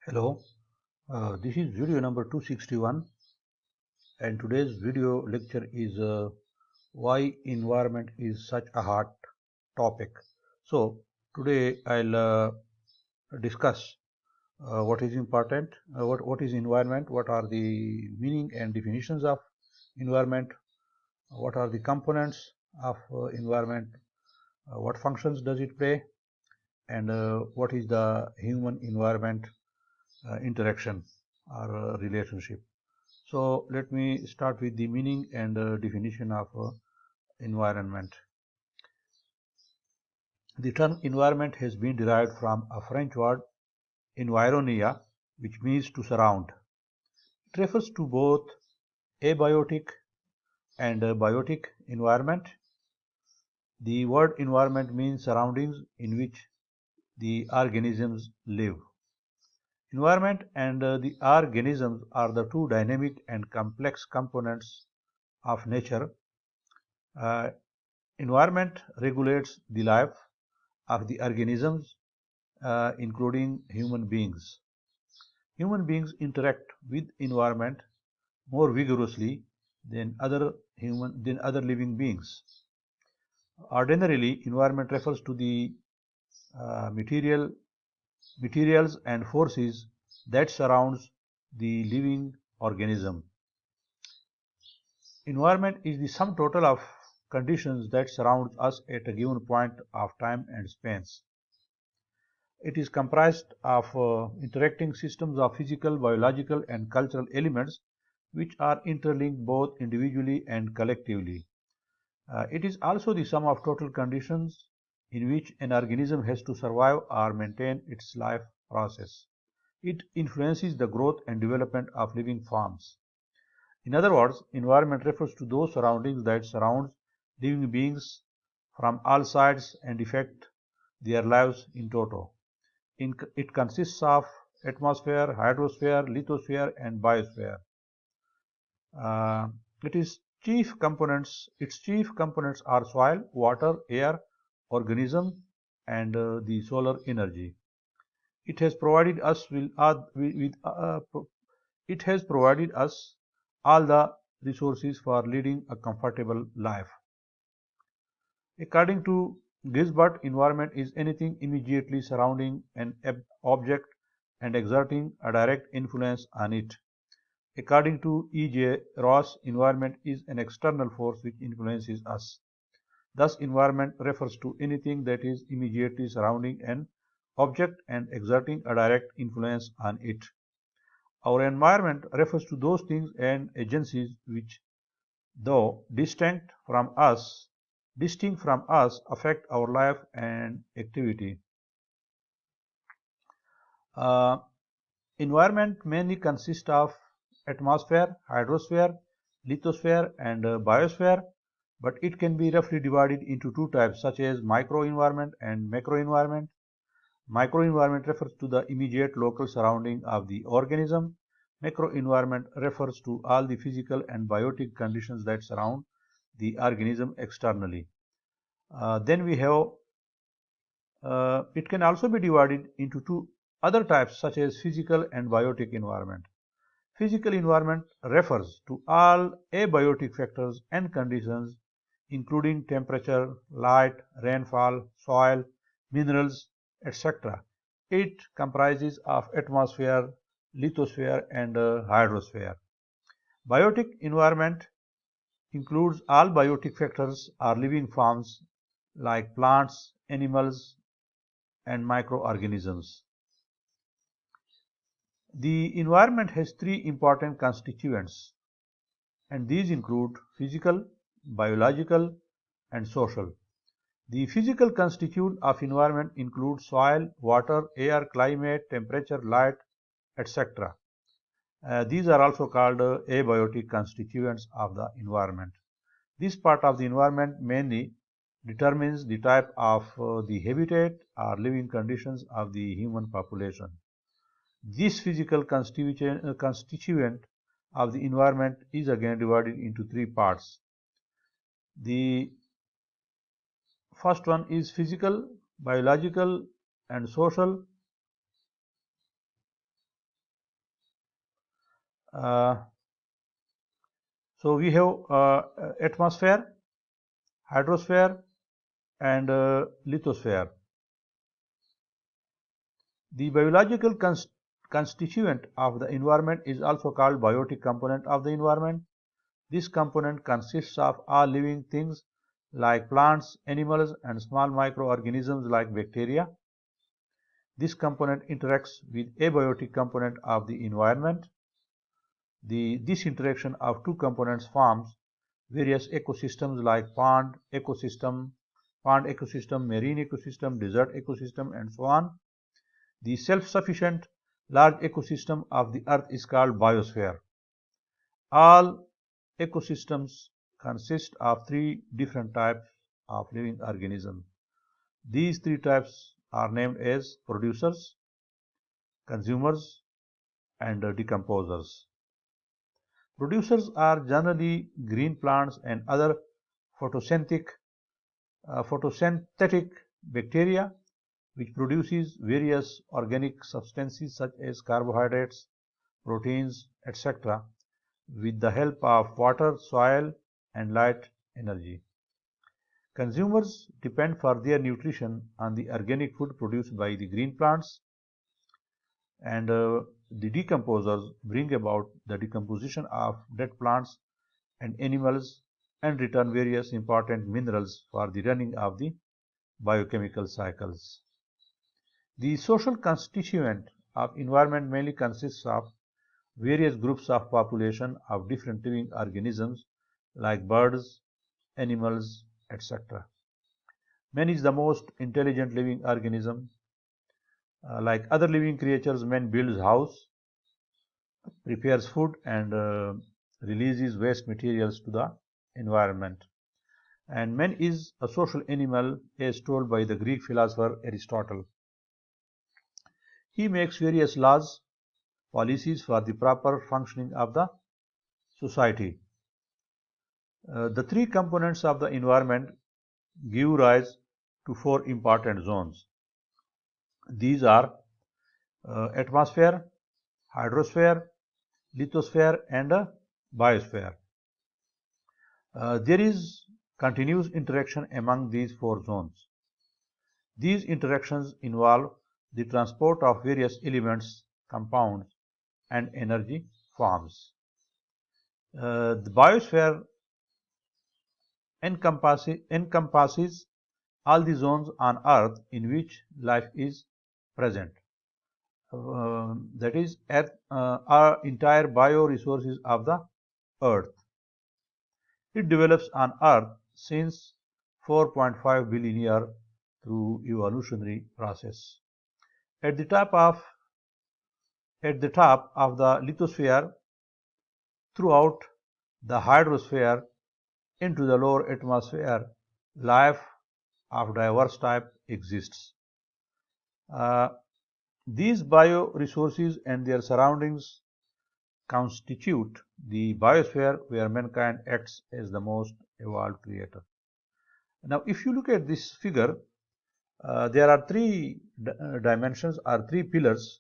Hello, this is video number 261 and today's video lecture is why environment is such a hot topic. So today I'll discuss what is important, what is environment, what are the meaning and definitions of environment, what are the components of environment, what functions does it play, and what is the human environment interaction or relationship. So let me start with the meaning and definition of environment. The term environment has been derived from a French word environia, which means to surround. It refers to both abiotic and biotic environment. The word environment means surroundings in which the organisms live. Environment and the organisms are the two dynamic and complex components of nature. Uh, Environment regulates the life of the organisms, including human beings. Human beings interact with environment more vigorously than other living beings. Ordinarily, environment refers to the uh, material materials and forces that surrounds the living organism. Environment is the sum total of conditions that surround us at a given point of time and space. It is comprised of interacting systems of physical, biological, and cultural elements which are interlinked both individually and collectively. It is also the sum of total conditions in which an organism has to survive or maintain its life process. It influences the growth and development of living forms. In other words, environment refers to those surroundings that surround living beings from all sides and affect their lives in toto. It consists of atmosphere, hydrosphere, lithosphere, and biosphere. Uh, its chief components are soil, water, air, organism, and the solar energy. It has provided us it has provided us all the resources for leading a comfortable life. According to Gisbert, environment is anything immediately surrounding an object and exerting a direct influence on it. According to E. J. Ross, environment is an external force which influences us. Thus, environment refers to anything that is immediately surrounding an object and exerting a direct influence on it. Our environment refers to those things and agencies which, though distinct from us, affect our life and activity. Uh, Environment mainly consists of atmosphere, hydrosphere, lithosphere, and biosphere, but it can be roughly divided into two types such as microenvironment and macroenvironment. Microenvironment refers to the immediate local surrounding of the organism. Macroenvironment refers to all the physical and biotic conditions that surround the organism externally. Then we have it can also be divided into two other types such as physical and biotic environment. Physical environment refers to all abiotic factors and conditions including temperature, light, rainfall, soil, minerals, etc. It comprises of atmosphere, lithosphere, and hydrosphere. Biotic environment includes all biotic factors or living forms like plants, animals, and microorganisms. The environment has three important constituents, and these include physical, biological, and social. The physical constituent of environment includes soil, water, air, climate, temperature, light, etc. These are also called abiotic constituents of the environment. This part of the environment mainly determines the type of the habitat or living conditions of the human population. This physical constituent of the environment is again divided into three parts. The first one is physical, biological, and social. So we have atmosphere, hydrosphere, and lithosphere. The biological constituent of the environment is also called biotic component of the environment. This component consists of all living things like plants, animals, and small microorganisms like bacteria. This component interacts with abiotic component of the environment. This interaction of two components forms various ecosystems like pond ecosystem, marine ecosystem, desert ecosystem, and so on. The self-sufficient large ecosystem of the earth is called biosphere. All ecosystems consist of three different types of living organisms. These three types are named as producers, consumers, and decomposers. Producers are generally green plants and other photosynthetic bacteria which produces various organic substances such as carbohydrates, proteins, etc. with the help of water, soil, and light energy. Consumers depend for their nutrition on the organic food produced by the green plants, and the decomposers bring about the decomposition of dead plants and animals and return various important minerals for the running of the biochemical cycles. The social constituent of environment mainly consists of various groups of population of different living organisms like birds, animals, etc. Man is the most intelligent living organism. Like other living creatures, man builds house, prepares food, and releases waste materials to the environment. And man is a social animal as told by the Greek philosopher Aristotle. He makes various laws, policies for the proper functioning of the society. The three components of the environment give rise to four important zones. These are atmosphere, hydrosphere, lithosphere, and biosphere. There is continuous interaction among these four zones. These interactions involve the transport of various elements, compounds, and energy forms. The biosphere encompasses all the zones on Earth in which life is present. That is, our entire bioresources of the Earth. It develops on Earth since 4.5 billion years through evolutionary process. At the top of the lithosphere, throughout the hydrosphere, into the lower atmosphere, life of diverse type exists. These bioresources and their surroundings constitute the biosphere where mankind acts as the most evolved creator. Now, if you look at this figure, there are three dimensions or three pillars.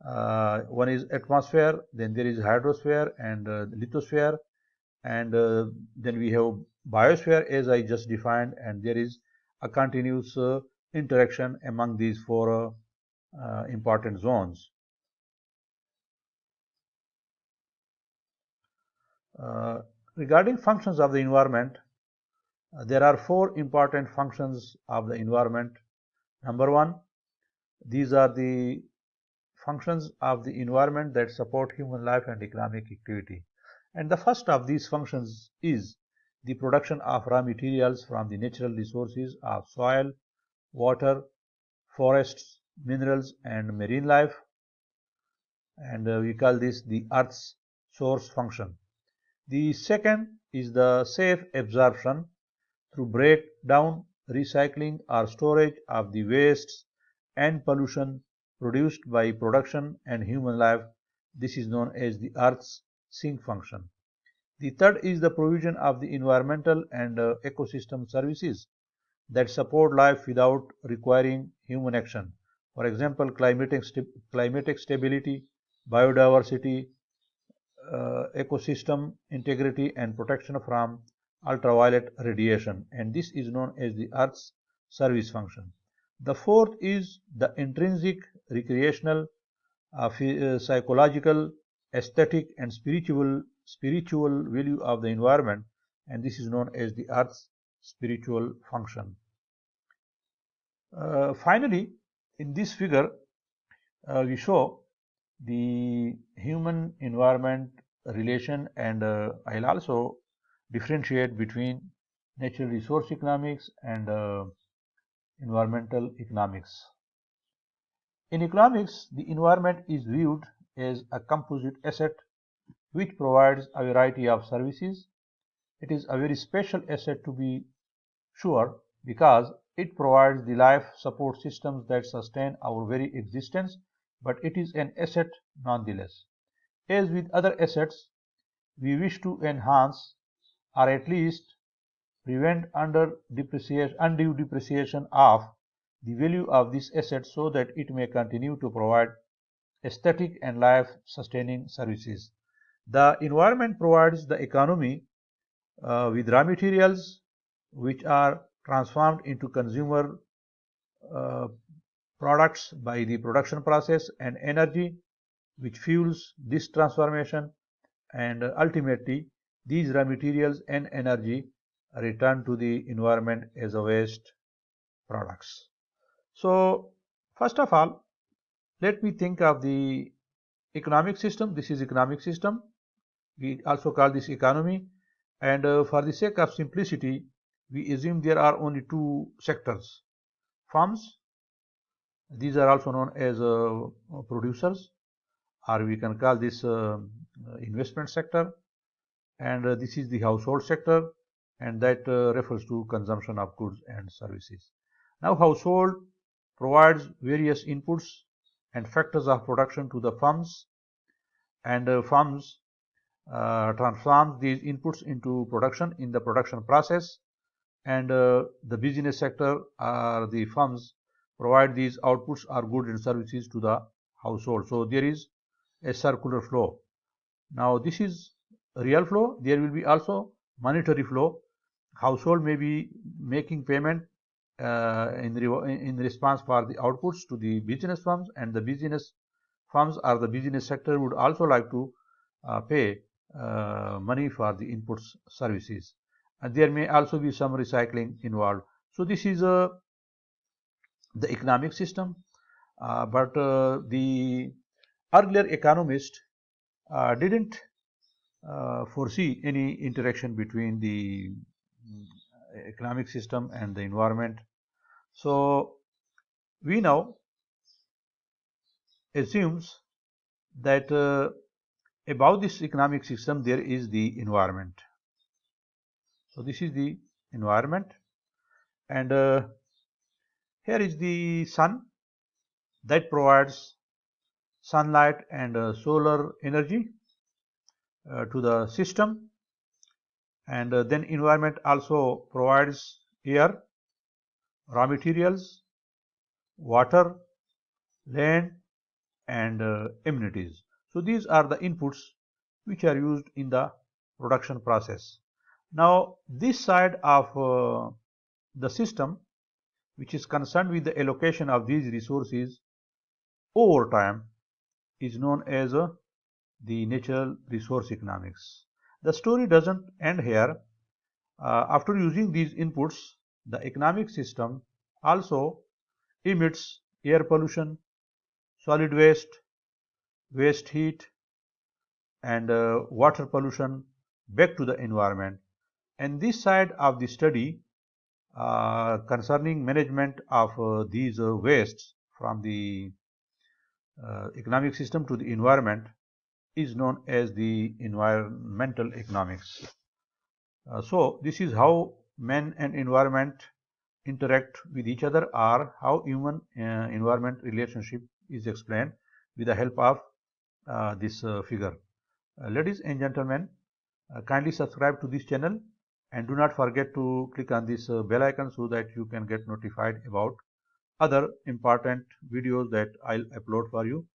One is atmosphere, then there is hydrosphere and lithosphere, and then we have biosphere as I just defined, and there is a continuous interaction among these four important zones. Regarding functions of the environment, there are four important functions of the environment. Number one, these are the functions of the environment that support human life and economic activity. And the first of these functions is the production of raw materials from the natural resources of soil, water, forests, minerals, and marine life. And we call this the Earth's source function. The second is the safe absorption through breakdown, recycling, or storage of the wastes and pollution produced by production and human life. This is known as the Earth's sink function. The third is the provision of the environmental and ecosystem services that support life without requiring human action. For example, climatic stability, biodiversity, ecosystem integrity and protection from ultraviolet radiation, and this is known as the Earth's service function. The fourth is the intrinsic, recreational, psychological, aesthetic, and spiritual value of the environment, and this is known as the Earth's spiritual function. Finally, in this figure, we show the human environment relation, and I'll also differentiate between natural resource economics and environmental economics. In economics, the environment is viewed as a composite asset which provides a variety of services. It is a very special asset, to be sure, because it provides the life support systems that sustain our very existence, but it is an asset nonetheless. As with other assets, we wish to enhance or at least prevent undue depreciation of the value of this asset so that it may continue to provide aesthetic and life-sustaining services. The environment provides the economy with raw materials which are transformed into consumer products by the production process, and energy which fuels this transformation, and ultimately these raw materials and energy return to the environment as a waste products. So first of all, let me think of the economic system. This is economic system. We also call this economy, and for the sake of simplicity, we assume there are only two sectors: firms, these are also known as producers, or we can call this investment sector, and this is the household sector, and that refers to consumption of goods and services. Now, household provides various inputs and factors of production to the firms, and firms transforms these inputs into production in the production process, and the business sector or the firms provide these outputs or goods and services to the household. So there is a circular flow. Now this is real flow. There will be also monetary flow. Household may be making payment in response for the outputs to the business firms, and the business firms or the business sector would also like to pay money for the inputs services, and there may also be some recycling involved. So this is the economic system, but the earlier economist didn't foresee any interaction between the economic system and the environment. So we now assumes that above this economic system there is the environment. So this is the environment, and here is the sun that provides sunlight and solar energy to the system, and then environment also provides air, raw materials, water, land, and amenities. So these are the inputs which are used in the production process. Now this side of the system, which is concerned with the allocation of these resources over time, is known as the natural resource economics. The story doesn't end here. After using these inputs, the economic system also emits air pollution, solid waste, waste heat, and water pollution back to the environment. And this side of the study concerning management of these wastes from the economic system to the environment is known as the environmental economics. So this is how man and environment interact with each other, or how human environment relationship is explained with the help of this figure. Ladies and gentlemen, kindly subscribe to this channel, and do not forget to click on this bell icon so that you can get notified about other important videos that I'll upload for you.